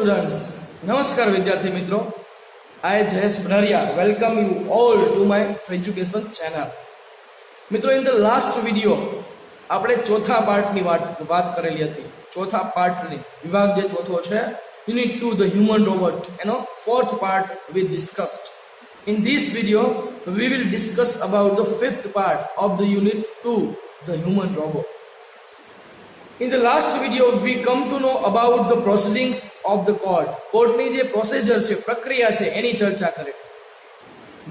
students, Namaskar Vidyarthi Mitro. I Jayesh Banaria welcome you all to my education channel. મિત્રો, in the last video આપણે ચોથા પાર્ટની વાત કરેલી હતી. ચોથા પાર્ટની વિભાગ જે ચોથો છે યુનિટ 2 the human robot, એનો fourth part we discussed. In this video we will discuss about the fifth part of the unit 2 the human robot. In the last video we come to know about the proceedings of the court. કોર્ટની જે procedure છે, પ્રક્રિયા છે, એની ચર્ચા કરી.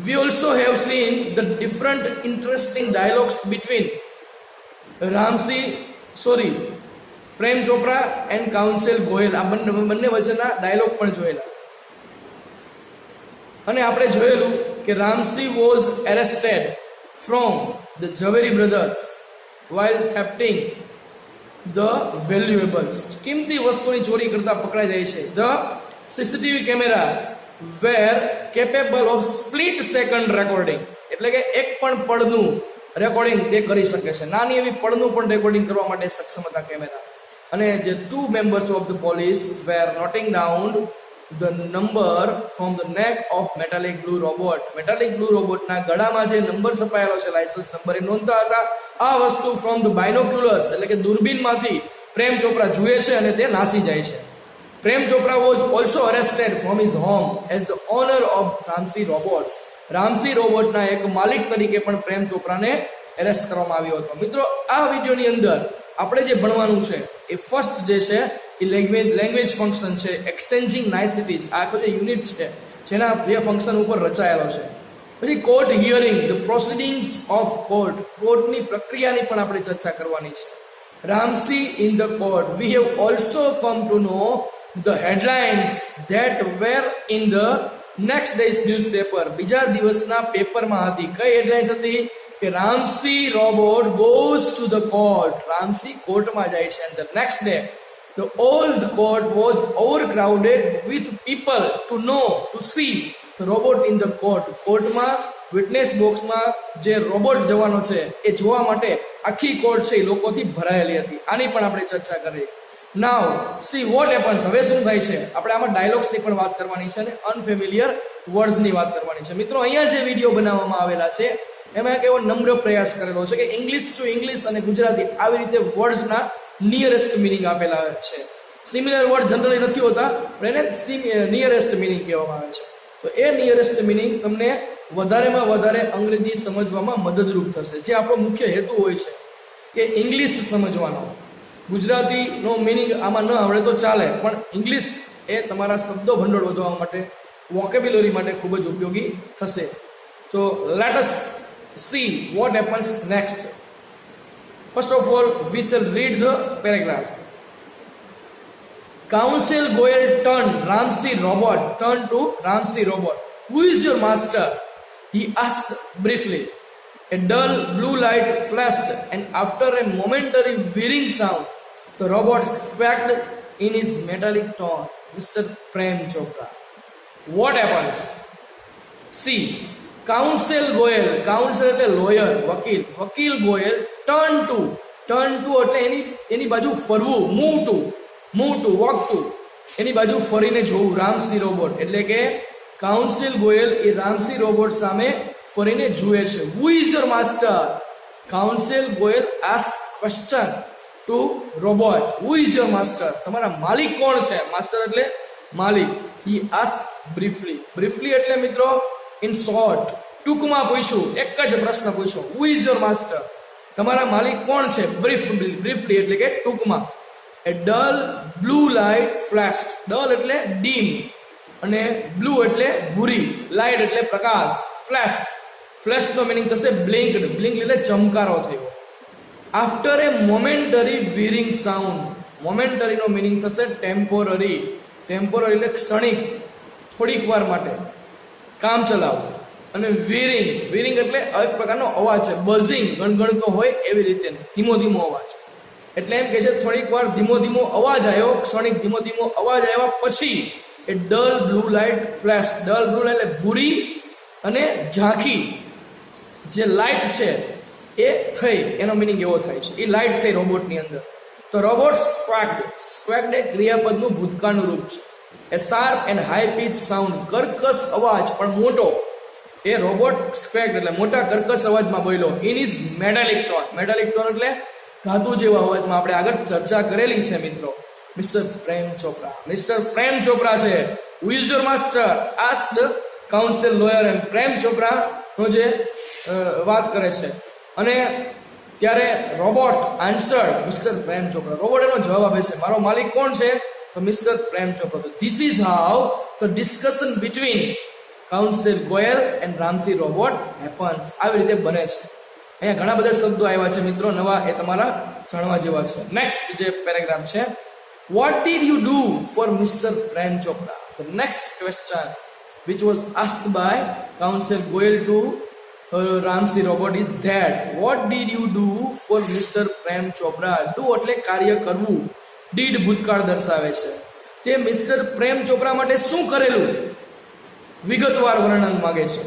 We also have seen the different interesting dialogues between Prem Chopra and council Goyal. આ બંને વચ્ચેના ડાયલોગ પણ જોયેલા. અને આપણે જોયેલું કે Ramsi was arrested from the Jhaveri brothers while thefting the valuables. કિંમતી વસ્તુની ચોરી કરતા પકડાઈ જાય છે. The CCTV camera were capable of split second recording. એટલે કે એક પણ પળનું રેકોર્ડિંગ તે કરી શકે છે. નાની એવી પળનું પણ રેકોર્ડિંગ કરવા માટે સક્ષમ હતા કેમેરા. અને જે 2 members of the police were noting down the number from the neck of metallic blue robot. metallic blue robot ના ગળામાં જે નંબર છપાયેલો છે, લાયસન્સ નંબર, એ નોંધતા હતા. આ વસ્તુ from the binoculars એટલે કે દૂરબીનમાંથી પ્રેમ ચોપરા જુએ છે અને તે નાસી જાય છે. Prem Chopra was also arrested from his home as the owner of Ramsi robots. Ramsi રોબોટના એક માલિક તરીકે પણ પ્રેમ ચોપરાને એરેસ્ટ કરવામાં આવ્યો હતો. મિત્રો, આ વિડીયોની અંદર આપણે જે ભણવાનું છે એ ફર્સ્ટ જે છે એ લેંગ્વેજ ફંક્શન છે, એક્સચેન્જિંગ નાઇસિટીઝ. આ આખો જે યુનિટ છે જેના બે ફંક્શન ઉપર રચાયેલો છે. પછી court hearing, the proceedings of court, કોર્ટની પ્રક્રિયાની પણ આપણે ચર્ચા કરવાની છે. Ramsi in the court. We have also come to know the headlines that were in the next days newspaper. બીજા દિવસના પેપરમાં હતી. કઈ હેડલાઇન્સ હતી? કે Ramsi robot goes to the court. Ramsi કોર્ટમાં જાય છે. And the next day the old court was overcrowded with people to know, to see the robot in the court. કોર્ટમાં વિટનેસ બોક્સમાં જે રોબોટ જવાનો છે એ જોવા માટે આખી કોર્ટ છે એ લોકોથી ભરાયેલી હતી. આની પણ આપણે ચર્ચા કરી. નાઉ સી વોટ હેપન્સ. હવે શું થાય છે? આપણે આમાં ડાયલોગ્સની પણ વાત કરવાની છે અને અનફેમિલિયર વર્ડ્સની વાત કરવાની છે. મિત્રો, અહીંયા જે વિડીયો બનાવવામાં આવેલા છે એમાં એક એવો નમ્ર પ્રયાસ કરેલો છે કે ઇંગ્લિશ ટુ ઇંગ્લિશ અને ગુજરાતી આવી રીતે વર્ડ્સના નિયરેસ્ટ મિનિંગ આપેલા છે. સિમિલર વર્ડ જનરલી નથી હોતા, પણ એને નિયરેસ્ટ મિનિંગ કહેવામાં આવે છે. તો એ નિયરેસ્ટ મિનિંગ તમને વધારેમાં વધારે અંગ્રેજી સમજવામાં મદદરૂપ થશે. જે આપણો મુખ્ય હેતુ હોય છે કે ઇંગ્લિશ સમજવાનો. ગુજરાતીનો મિનિંગ આમાં ન આવડે તો ચાલે, પણ ઇંગ્લિશ એ તમારા શબ્દો ભંડોળ વધવા માટે, વોકેબ્યુલરી માટે ખૂબ જ ઉપયોગી થશે. તો let us see what happens next. First of all, we shall read the paragraph. Counsel Goyal turned to Ramsey robot. Who is your master? He asked briefly. A dull blue light flashed, and after a momentary whirring sound, the robot squawked in his metallic tone, Mr. Prem Chopra. What happens? See, council Goyal, council એટલે lawyer, વકીલ, વકીલ Goyal turn to એટલે એની બાજુ ફરવું, move to walk to, એની બાજુ ફરીને જોવું. રામસી રોબોટ એટલે કે કાઉન્સિલ ગોયલ એ રામસી રોબોટ સામે ફરીને જુએ છે. Who is your master? Council Goyal ask question to robot. Who is your master? તમારા માલિક કોણ છે? માસ્ટર એટલે માલિક. હી આસ્ક બ્રીફલી એટલે મિત્રો ઇન શોર્ટ, ટૂંકમાં પૂછ્યું, એક જ પ્રશ્ન પૂછ્યો. Who is your master? તમારા માલિક કોણ છે? બ્રીફલી એટલે કે ટૂંકમાં. A dull blue light flash. Dull એટલે ડીમ અને બ્લુ એટલે ભૂરી, લાઇટ એટલે પ્રકાશ, ફ્લેશ નો મિનિંગ થશે બ્લિંક એટલે ચમકારો થયો. After a momentary whirring sound. Momentary નો મિનિંગ થશે ટેમ્પોરરી એટલે ક્ષણિક, થોડીક વાર માટે, કામ ચલાવવું. અને વિરિંગ એટલે એક પ્રકારનો અવાજ છે, બઝિંગ, ગણગણતો હોય એવી રીતે, ધીમો અવાજ. એટલે એમ કે છે થોડીક વાર ધીમો અવાજ આવ્યો, ક્ષણિક ધીમો અવાજ આવ્યા પછી a dull blue light flash. Dull blue light એટલે ભૂરી અને ઝાંખી જે લાઇટ છે એ થઈ, એનો મિનિંગ એવો થાય છે. એ લાઇટ થઈ રોબોટની અંદર. તો રોબોટ સ્ક્વેક્ડ એ ક્રિયાપદનું ભૂતકાળનું રૂપ છે. A sharp and high pitch sound, કર્કશ અવાજ પણ મોટો. એ રોબોટ સ્ક્વેક્ડ એટલે મોટા કર્કશ અવાજમાં બોલ્યો. In is metallic tone. Metallic tone એટલે ધાતુ જેવા અવાજમાં. આપણે આગળ ચર્ચા કરેલી છે મિત્રો. મિસ્ટર પ્રેમ ચોપરા. મિસ્ટર પ્રેમ ચોપરા છે. Who is your master? Asked counsel lawyer. And Prem Chopra નો જે વાત કરે છે. અને ત્યારે robot answered mister Prem Chopra. Robot એનો જવાબ આપે છે, મારો માલિક કોણ છે? તો mister Prem Chopra. This is how the discussion between counsel Goyal and Ramsi robot happens. આવી રીતે બને છે. અહીંયા ઘણા બધા શબ્દો આવ્યા છે મિત્રો નવા, એ તમારા જાણવા જેવા છે. નેક્સ્ટ જે પેરેગ્રાફ છે, what did you do for mister Prem Chopra? The next question which was asked by Counsel Goyal to Ramsey robot is that what did you do for Mr. Prem Chopra? Do એટલે કાર્ય કરવું. did ભૂતકાળ દર્શાવે છે. તે mister Prem Chopra માટે શું કરેલું વિગતવાર વર્ણન માંગે છે.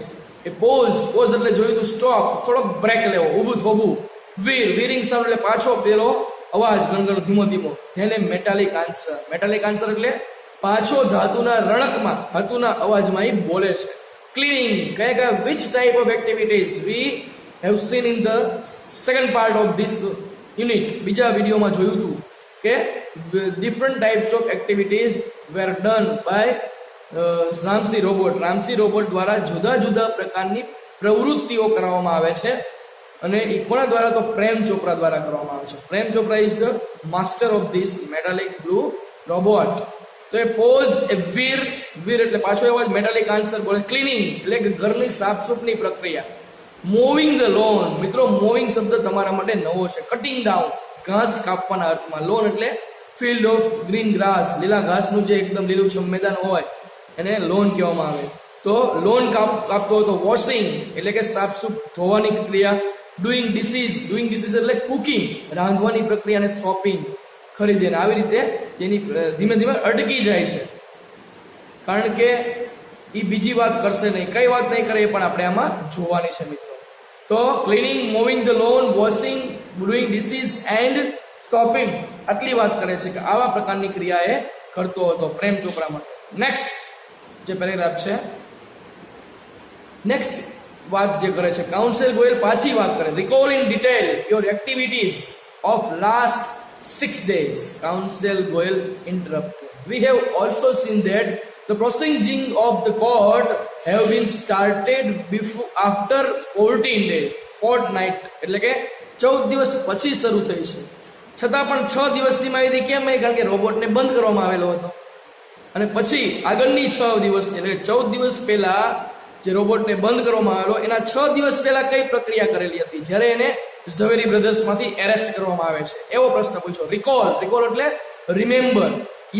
એ પોઝ એટલે જોયું તું સ્ટોપ, થોડોક બ્રેક લેવો, ઊભું થોભું. વીરિંગ સાઉન્ડ એટલે પાછો પેલો અવાજ ગણગણ ધીમો ધીમો. એને મેટાલિક આન્સર. મેટાલિક આન્સર એટલે પાછો ધાતુના રણકમાં, ધાતુના અવાજમાં એ બોલે છે. ક્લીનિંગ કયા which type of activities we have seen in the second part of this unit. બીજા વિડીયોમાં જોયું હતું કે different types of activities were done by Ramsey robot. Ramsey robot દ્વારા જુદા જુદા પ્રકારની પ્રવૃત્તિઓ કરવામાં આવે છે. અને એ કોના દ્વારા? તો પ્રેમ ચોપરા દ્વારા કરવામાં આવે છે. Prem Chopra is the master of this metallic blue robot. તો એ પોઝ, એ વીર એટલે પાછો એવો મેટાલિક આન્સર બોલે. ક્લીનિંગ એટલે કે ઘરની સાફસૂફની પ્રક્રિયા. Moving the loan. મિત્રો મૂવિંગ શબ્દ તમારા માટે નવો છે. કટિંગ ડાઉન ઘાસ કાપવાના અર્થમાં. લોન એટલે ફિલ્ડ ઓફ ગ્રીન ગ્રાસ, લીલા ઘાસનું જે એકદમ લીલુંછમ મેદાન હોય એને લોન કહેવામાં આવે. તો લોન કાપતો હતો. વોશિંગ એટલે કે સાફસૂફ ધોવાની ક્રિયા. ડુઈંગ ડિસીઝ એટલે કુકિંગ, રાંધવાની પ્રક્રિયાને શોપિંગ ખરીદીને. આવી રીતે જેની ધીમે ધીમે અટકી જાય છે, કારણ કે એ બીજી વાત કરશે નહીં. કઈ વાત નહીં કરે એ પણ આપણે આમાં જોવાની છે મિત્રો. તો cleaning, moving the loan, washing, doing disease and shopping, આટલી વાત કરે છે કે આવા પ્રકારની ક્રિયા એ કરતો હતો પ્રેમ ચોપરા માટે. નેક્સ્ટ જે પેરેગ્રાફ છે, નેક્સ્ટ વાત જે કરે છે કાઉન્સિલ ગોયલ પાછી વાત કરે. Recall in detail your activities of last 6 days. Counsel Goyal interrupted. We have also seen that the proceedings of the court have been started after 14 days. Fortnight એટલે કે 14 દિવસ પછી શરૂ થઈ છે. છતાં પણ 6 દિવસની માહિતી કેમ આવી? કારણ કે રોબોટને બંધ કરવામાં આવેલો હતો અને પછી આગળની 6 દિવસની એટલે 14 દિવસ પહેલા જે રોબોટને બંધ કરવામાં આવેલો એના 6 દિવસ પહેલા કઈ પ્રક્રિયા કરેલી હતી જ્યારે એને ઝવેરી બ્રધર્સમાંથી એરેસ્ટ કરવામાં આવે છે? એવો પ્રશ્ન પૂછો. રિકોલ એટલે રિમેમ્બર,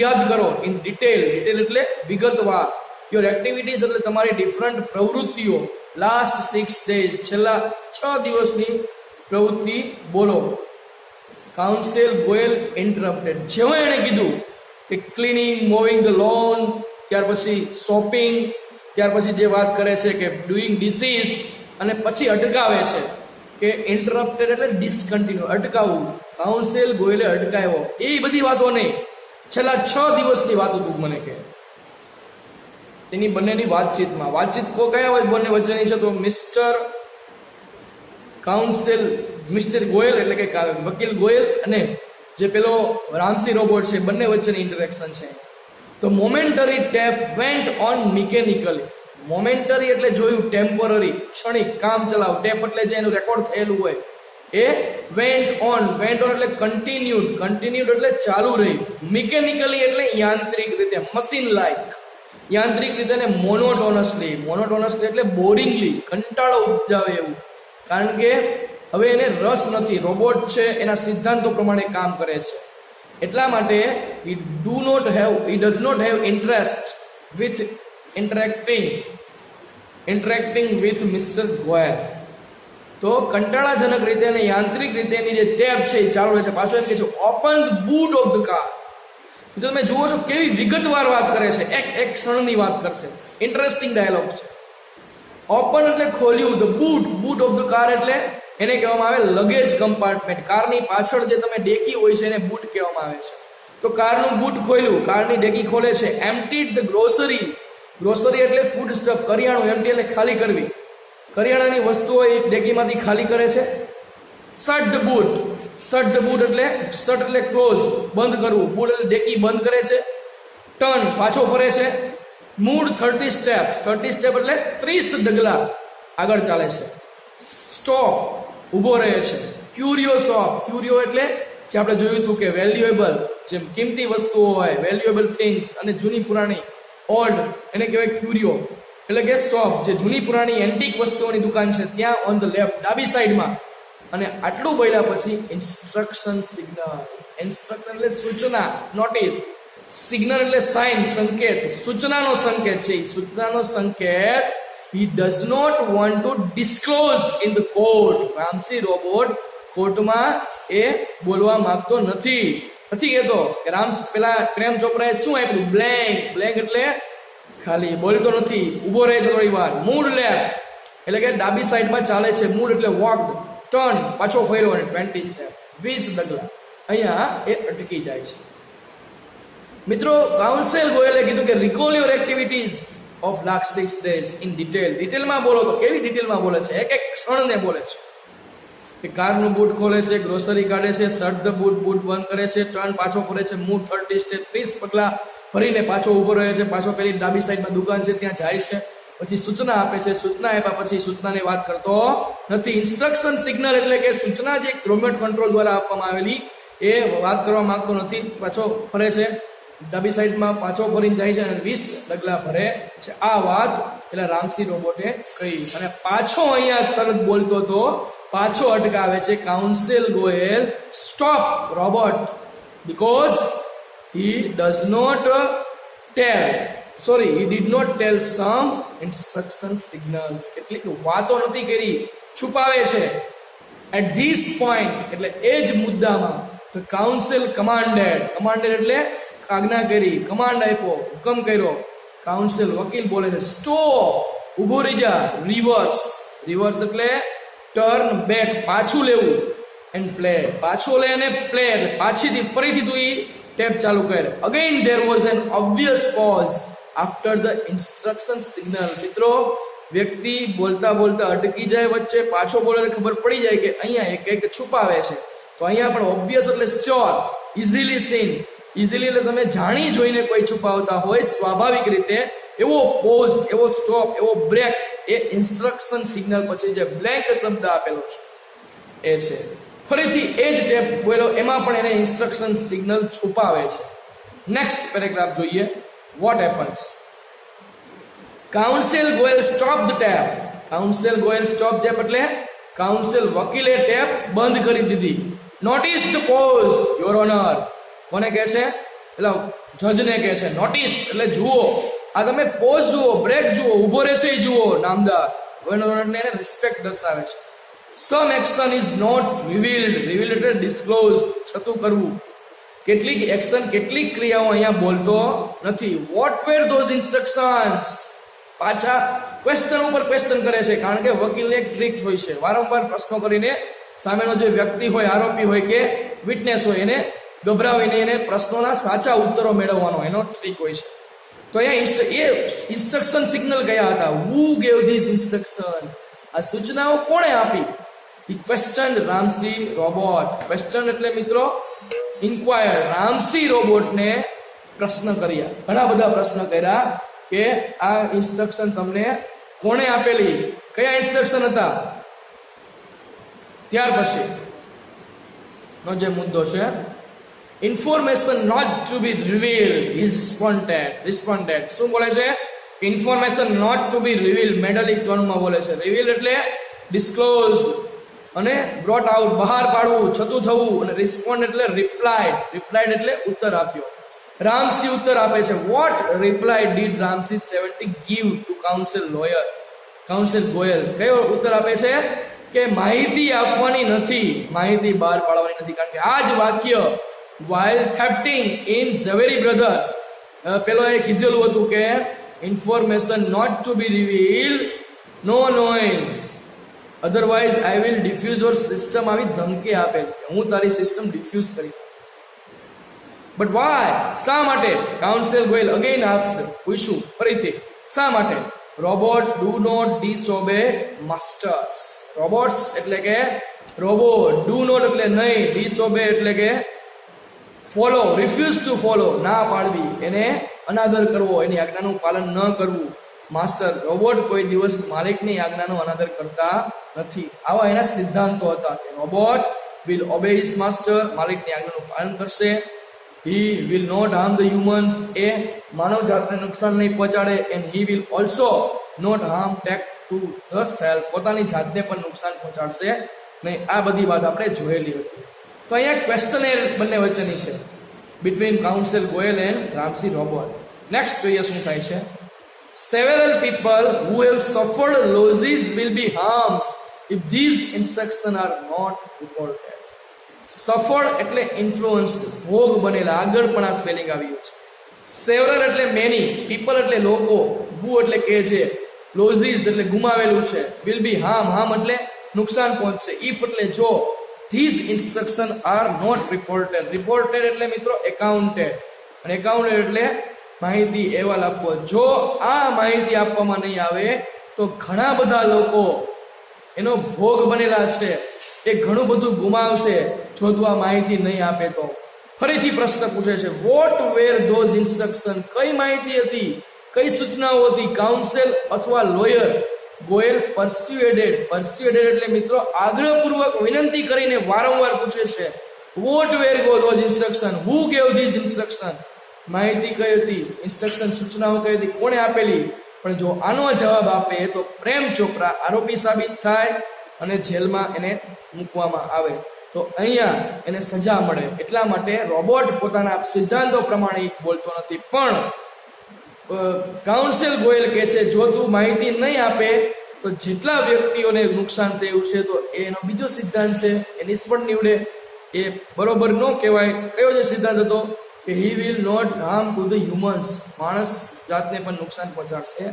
યાદ કરો. ઇન ડિટેલ એટલે વિગતવાર. યોર એક્ટિવિટીઝ એટલે તમારી ડિફરન્ટ પ્રવૃત્તિઓ. લાસ્ટ 6 days છેલ્લા 6 દિવસની પ્રવૃત્તિ બોલો. Council Goyal interrupted. જેવું એણે કીધું કે ક્લીનિંગ, મૂવિંગ ધ લોન, ત્યાર પછી શોપિંગ, ત્યાર પછી જે વાત કરે છે કે ડુઈંગ ડિસીઝ, અને પછી અટકાવે છે કે ઇન્ટરપ્ટેડ એટલે ડિસકન્ટિન્યુ, અટકાવવું. કાઉન્સિલ ગોયલે અટકાવ્યો. એ બધી વાતો નહીં, છેલ્લા 6 દિવસની વાતો તું મને કહે. તેની બંનેની વાતચીતમાં. વાતચીત કયા બંને વચ્ચેની છે? તો મિસ્ટર ગોયલ એટલે કે વકીલ ગોયલ અને જે પેલો રામસી રોબોટ છે, બંને વચ્ચેની ઇન્ટરેક્શન છે. તો momentary tape went on mechanically. Momentary એટલે જોયું, ટેમ્પરરી ક્ષણિક કામ ચલાવ. ટેપ એટલે જે એનું રેકોર્ડ થયેલું હોય એ. વેન્ટ ઓન એટલે કન્ટિન્યુડ એટલે ચાલુ રહી. મિકેનિકલી એટલે યાંત્રિક રીતે, મશીન લાઈક, યાંત્રિક રીતે. ને મોનોટોનસલી એટલે બોરિંગલી, કંટાળો ઉપજાવે એવું. કારણ કે હવે એને રસ નથી, રોબોટ છે એના સિદ્ધાંતો પ્રમાણે કામ કરે છે, એટલા માટે he does not have interest with interacting with Mr. Goyal. તો કંટાળાજનક રીતે અને યાંત્રિક રીતે એની જે ટેપ છે એ ચાલુ રહે છે. પાછો એમ કે છે open the boot of the car. તો તમે જુઓ છો કેવી વિગતવાર વાત કરે છે, એક ક્ષણની વાત કરશે. ઇન્ટરેસ્ટિંગ ડાયલોગ છે. ઓપન એટલે ખોલ્યું, the boot of the car એટલે એને કહેવામાં આવે લગેજ કમ્પાર્ટમેન્ટ. કારની પાછળ જે તમે ડેકી હોય છે એને બૂટ કહેવામાં આવે છે. તો કારનું બૂટ ખોલ્યું, કારની ડેકી ખોલે છે. એમ્પ્ટીડ ધ ગ્રોસરી, ગ્રોસરી એટલે ફૂડ સ્ટફ, કરિયાણું. એમ્પ્ટી એટલે ખાલી કરવી, કરિયાણાની વસ્તુઓ એ ડેકીમાંથી ખાલી કરે છે. Shirt the boot, shirt the boot એટલે શટ એટલે ક્લોઝ, બંધ કરવું, બૂટ એટલે ડેકી બંધ કરે છે. ટર્ન પાછો ફરે છે. મૂડ 30 સ્ટેપ્સ, 30 સ્ટેપ એટલે 30 ડગલા આગળ ચાલે છે. સ્ટોપ ઊભો રહે છે. ક્યુરિયોસ ઓફ, ક્યુરિયો એટલે જે આપણે જોયું હતું કે વેલ્યુએબલ, જે કિંમતી વસ્તુઓ હોય, વેલ્યુએબલ થિંગ્સ, અને જૂની પુરાણી ઓલ્ડ એને કહેવાય ક્યુરિયો. એટલે કે શોપ, જે જૂની પુરાણી એન્ટિક વસ્તુઓની દુકાન છે ત્યાં ઓન ધ લેફ્ટ, ડાબી સાઈડમાં. અને આટલું બોલ્યા પછી ઇન્સ્ટ્રક્શન સિગ્નલ, ઇન્સ્ટ્રક્શન એટલે સૂચના, નોટિસ. સિગ્નલ એટલે સાઇન, સંકેત, સૂચનાનો સંકેત છે. સૂચનાનો સંકેત he does not want to disclose in the court. Ramsi robot કોર્ટમાં એ બોલવા માંગતો નથી કહેતો કે પેલા પ્રેમ ચોપરાએ શું આપ્યું? બ્લેન્ક, બ્લેન્ક એટલે ખાલી, બોલતો નથી, ઊભો રહે છે થોડી વાર. મૂડ લેફ્ટ એટલે કે ડાબી સાઈડમાં ચાલે છે. મૂડ એટલે વોક, ટર્ન પાછો ફર્યો, અને 20 સ્ટેપ 20 ડગલા. અહીંયા એ અટકી જાય છે. મિત્રો, કાઉન્સિલ ગોયલે કીધું કે recall your activities of last 6 days in detail. ડિટેલમાં બોલો. તો કેવી ડિટેલમાં બોલે છે? એક એક ક્ષણને બોલે છે. કે કારનું બૂટ ખોલે છે, ગ્રોસરી કાઢે છે, શટ ધ બૂટ, બૂટ બંધ કરે છે, ટર્ન પાછો ફરે છે, મૂવ 30 સ્ટેપ 30 પગલા ફરીને પાછો ઊભો રહે છે, પાછો પેલી ડાબી સાઈડમાં દુકાન છે ત્યાં જાય છે, પછી સૂચના આપે છે, સૂચના આપ્યા પછી સૂચનાની વાત કરતો નથી. ઇન્સ્ટ્રક્શન સિગ્નલ એટલે કે સૂચના જે રિમોટ કંટ્રોલ દ્વારા આપવામાં આવેલી એ વાત કરવા માંગતો નથી, પાછો ફરે છે, ડાબી સાઈડમાં પાછો ફરીને જાય છે અને 20 ડગલા ફરે છે. આ વાત પેલા રામસી રોબોટે કહી, અને પાછો અહીંયા તરત બોલતો હતો, પાછો અટકાવે છે council Goyal. Stop robot, because he did not tell some instruction signals. કેટલીક વાતો નથી કરી, છુપાવે છે. At this point એટલે એ જ મુદ્દામાં the council commanded એટલે આજ્ઞા કરી, કમાન્ડ આપ્યો, હુકમ કર્યો. કાઉન્સિલ વકીલ બોલે છે સ્ટોપ, ઉભો રહી જા. રિવર્સ, રિવર્સ એટલે ટર્ન બેક, પાછું લેવું. એન્ડ પ્લે, પાછો લે અને પ્લે પાછીથી ફરીથી તું ટેપ ચાલુ કર. Again there was an obvious pause after the instruction signal. મિત્રો, વ્યક્તિ બોલતા બોલતા અટકી જાય વચ્ચે, પાછો બોલે ખબર પડી જાય કે અહીંયા એ કંઈક છુપાવે છે. તો અહીંયા પણ ઓબ્વિયસ એટલે શ્યોર, ઇઝીલી સીન. ઇઝીલી એટલે તમે જાણી જોઈને કોઈ છુપાવતા હોય સ્વાભાવિક રીતે, એવો પોઝ, એવો સ્ટોપ, એવો બ્રેક એ ઇન્સ્ટ્રક્શન સિગ્નલ પછી જે બ્લેન્ક શબ્દ આપેલો છે એ છે. ફરીથી એ જ ટેપ બોલ્યો, એમાં પણ એને ઇન્સ્ટ્રક્શન સિગ્નલ છુપાવે છે. નેક્સ્ટ પેરેગ્રાફ જોઈએ. What happens? Council Goyal stop the tape. Council Goyal stop tape એટલે કાઉન્સિલ વકીલે ટેપ બંધ કરી દીધી. Notice the pause your honour. કોને કહે છે? એટલે જજને કહે છે. નોટિસ એટલે જુઓ, આ તમે પોઝ જુઓ, બ્રેક જુઓ, ઉભો રહેશે એ જુઓ. નામદાર ગવર્નરને એને રિસ્પેક્ટ દર્શાવે છે. Some action is not revealed. Revealed એટલે ડિસ્ક્લોઝ, છતું કરવું. કેટલીક એક્શન, કેટલીક ક્રિયાઓ અહીંયા બોલતો નથી. What were those instructions? પાછા ક્વેશ્ચન ઉપર ક્વેશ્ચન કરે છે, કારણ કે વકીલને એક ટ્રીક હોય છે, વારંવાર પ્રશ્નો કરીને સામેનો જે વ્યક્તિ હોય, આરોપી હોય કે વિટનેસ હોય, એને ગભરાવીને એને પ્રશ્નોના સાચા ઉત્તરો મેળવવાનો એનો ટ્રીક હોય છે. તો અહીંયા એ ઇન્સ્ટ્રક્શન સિગ્નલ કયા હતા? હુ ગેવ ધીસ ઇન્સ્ટ્રક્શન? આ સૂચનાઓ કોણે આપી? The question Ramsi robot. Question એટલે મિત્રો ઇન્ક્વાયર. રામસી રોબોટને પ્રશ્ન કર્યા, ઘણા બધા પ્રશ્ન કર્યા કે આ ઇન્સ્ટ્રક્શન તમને કોણે આપેલી, કયા ઇન્સ્ટ્રક્શન હતા. ત્યાર પછી નો જે મુદ્દો છે, information not to be revealed is responded. શું બોલે છે? Information not to be revealed metallic ટર્મમાં બોલે છે. રિવીલ એટલે ડિસ્ક્લોઝડ અને બ્રોટ આઉટ, બહાર પાડવું, છતું થવું. અને રિસ્પોન્ડ એટલે રિપ્લાઇડ એટલે ઉત્તર આપ્યો. રામસી ઉત્તર આપે છે. What reply did Ramsey 70 give to council lawyer? Council Goyal કયો ઉત્તર આપે છે? કે માહિતી આપવાની નથી, માહિતી બહાર પાડવાની નથી. કારણ કે આ જ વાક્ય while thefting in Zaveri Brothers પેલો એ કીધેલું હતું કે information not to be revealed, no noise, otherwise I will diffuse your system. આવી ધમકી આપે કે હું તારી સિસ્ટમ ડિફ્યુઝ કરી. બટ વાય, શા માટે? કાઉન્સિલ ગોયલ અગેન આસ્ક્ડ, પૂછ્યું ફરીથી, શા માટે? Robot do not disobey masters. Robots એટલે કે રોબોટ, ડુ નોટ એટલે નહીં, ડિસઓબે એટલે કે ફોલો, રિફ્યુઝ ટુ ફોલો, ના પાડવી, એને અનાદર કરવો, એની આજ્ઞાનું પાલન ન કરવું. માસ્ટર, રોબોટ કોઈ દિવસ માલિકની આજ્ઞાનો અનાદર કરતા નથી. આવા એના સિદ્ધાંતો હતા. Robot will obey his master, માલિકની આજ્ઞાનું પાલન કરશે. he will not harm the humans, એ માનવ જાતને નુકસાન નહીં પહોંચાડે. and he will also not harm take to the self, પોતાની જાતને પણ નુકસાન પહોંચાડશે નહીં. આ બધી વાત આપણે જોયેલી હતી. તો અહીંયા ક્વેશ્ચન બંને વચ્ચેની છે, between counsel Goyal and Ramsi robot. Next જોઈએ શું થાય છે. several people who have suffered losses will be harmed if these instructions are not reported. suffered એટલે influenced, ભોગ બનેલા, આગળ પણ આ સ્પેલિંગ આવ્યું છે. several એટલે many, people એટલે લોકો, who એટલે કે છે, losses એટલે ગુમાવેલું છે, will be harm એટલે નુકસાન પહોંચશે, if એટલે જો, these instructions are not reported. reported એટલે મિત્રો accounted, અને accounted એટલે માહિતી અહેવાલ આપવો. જો આ માહિતી આપવામાં નહીં આવે તો ઘણા બધા લોકો એનો ભોગ બનેલા છે, એ ઘણું બધું ગુમાવશે જો તું આ માહિતી નહીં આપે તો. ફરીથી પ્રશ્ન પૂછે છે, વોટ વેર ધોઝ ઇન્સ્ટ્રક્શન, કઈ માહિતી હતી, કઈ સૂચનાઓ હતી? કાઉન્સિલ અથવા લોયર ગોયલ પરસ્યુએડેડ એટલે મિત્રો આગ્રહપૂર્વક વિનંતી કરીને વારંવાર પૂછે છે, what were go those instruction, who gave these instruction, માહિતી કઈ હતી, ઇન્સ્ટ્રક્શન સૂચનાઓ કઈ હતી, કોણે આપેલી? પણ જો આનો જવાબ આપે તો પ્રેમ ચોપરા આરોપી સાબિત થાય અને જેલમાં એને મૂકવામાં આવે. તો અહીંયા એને સજા મળે. એટલા માટે રોબોટ પોતાના સિદ્ધાંતો પ્રમાણે બોલતો નથી, પણ કાઉન્સિલ ગોયલ કહે છે જો તું માહિતી નહીં આપે તો જેટલા વ્યક્તિઓને નુકસાન થયું છે તો એનો બીજો સિદ્ધાંત છે, એ નિષ્ફળ નીવડે, એ બરોબર ન કહેવાય. કયો જે સિદ્ધાંત હતો કે he will not harm to the humans, માણસ જાતને પણ નુકસાન પહોંચાડશે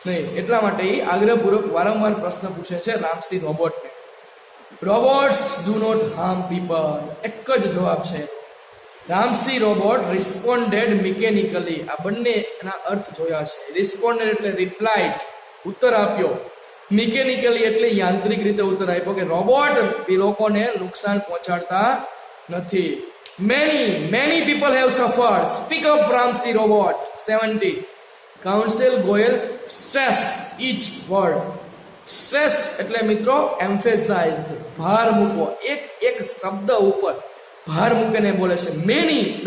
નહીં. એટલા માટે એ આગ્રહપૂર્વક વારંવાર પ્રશ્ન પૂછે છે રામસી રોબોટને. Robots do not harm people, એક જ જવાબ છે. રામસી રોબોટ રિસ્પોન્ડેડ મિકેનિકલી, આ બંને એના અર્થ જોયા છે. રિસ્પોન્ડેડ એટલે રિપ્લાઇડ, ઉત્તર આપ્યો. મિકેનિકલી એટલે યાંત્રિક રીતે ઉત્તર આપ્યો કે રોબોટ લોકોને નુકસાન પહોંચાડતા નથી. Many people have suffered. Speak up, Ramsey Robot. 70. Counsel Goyal stressed each word. Stressed એટલે મિત્રો emphasized, ભાર મૂકવો, એક શબ્દ ઉપર ભાર મૂકીને બોલે છે.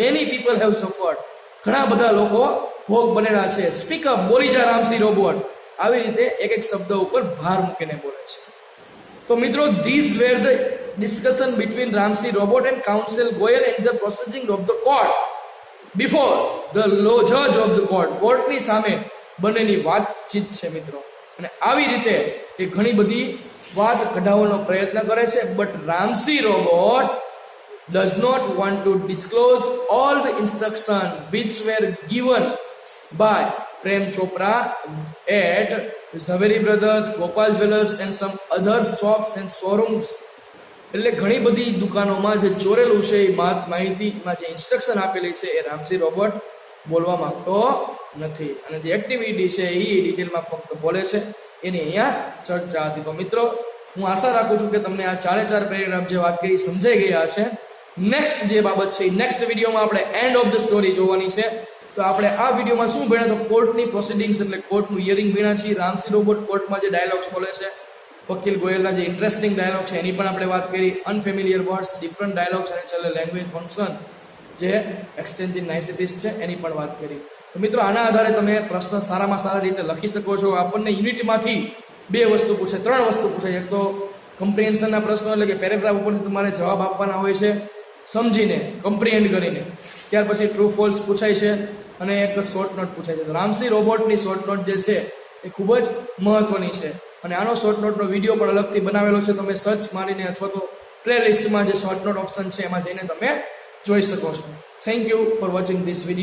Many people have suffered. ઘણા બધા લોકો ભોગ બનેલા છે. Speak up, બોલી જા રામસી રોબોટ. આવી રીતે એક શબ્દ ઉપર ભાર મૂકીને બોલે છે. તો મિત્રો these were the discussion between Ramsey Robot and Counsel Goyal in the proceeding of the court before the judge of the court. કોર્ટની સામે બંનેની વાતચીત છે મિત્રો, અને આવી રીતે એ ઘણી બધી વાત કઢાવવાનો પ્રયત્ન કરે છે. But Ramsi robot does not want to disclose all the instructions which were given by Prem Chopra at Zaveri Brothers, Gopal Jewellers and some other shops and showrooms. એટલે ઘણી બધી દુકાનોમાં જે ચોરેલું છે એ માહિતીમાં જે ઇન્સ્ટ્રક્શન આપેલી છે એ રામસી રોબોટ બોલવા માંગતો નથી, અને જે એક્ટિવિટી છે એ ડિટેલમાં ફક્ત બોલે છે, એની અહીંયા ચર્ચા હતી. તો મિત્રો હું આશા રાખું છું કે તમને આ ચારે પેરેગ્રાફ જે વાત કરી સમજાઈ ગયા છે. નેક્સ્ટ જે બાબત છે નેક્સ્ટ વિડીયોમાં આપણે એન્ડ ઓફ ધ સ્ટોરી જોવાની છે. તો આપણે આ વિડીયોમાં શું ભણ્યા, તો કોર્ટની પ્રોસિડિંગ્સ એટલે કોર્ટનું હિયરિંગ ભણ્યા છીએ. રામસી રોબોટ કોર્ટમાં જે ડાયલોગ્સ બોલે છે, વકીલ ગોયલના જે ઇન્ટરેસ્ટિંગ ડાયલોગ છે એની પણ આપણે વાત કરી. અનફેમિલિયર વર્ડ્સ, ડિફરન્ટ ડાયલોગ્સ અને છેલ્લે લેંગ્વેજ ફંક્શન જે એક્સટેન્સિવ નાઇસિટીસ છે એની પણ વાત કરી. તો મિત્રો આના આધારે તમે પ્રશ્ન સારામાં સારા રીતે લખી શકો છો. આપણને યુનિટમાંથી 2 વસ્તુ પૂછે, 3 વસ્તુ પૂછે. એક તો કમ્પ્રિહેન્શનના પ્રશ્નો એટલે કે પેરેગ્રાફ ઉપરથી તમારે જવાબ આપવાના હોય છે સમજીને, કમ્પ્રિહેન્ડ કરીને. ત્યાર પછી ટ્રુ ફોલ્સ પૂછાય છે અને એક શોર્ટ નોટ પૂછાય છે. તો રામસી રોબોટની શોર્ટ નોટ જે છે એ ખૂબ જ મહત્વની છે, અને આનો શોર્ટ નોટનો વિડીયો પણ અલગથી બનાવેલો છે. તમે સર્ચ મારીને અથવા તો પ્લે લિસ્ટમાં જે શોર્ટ નોટ ઓપ્શન છે એમાં જઈને તમે જોઈ શકો છો. Thank you for watching this video.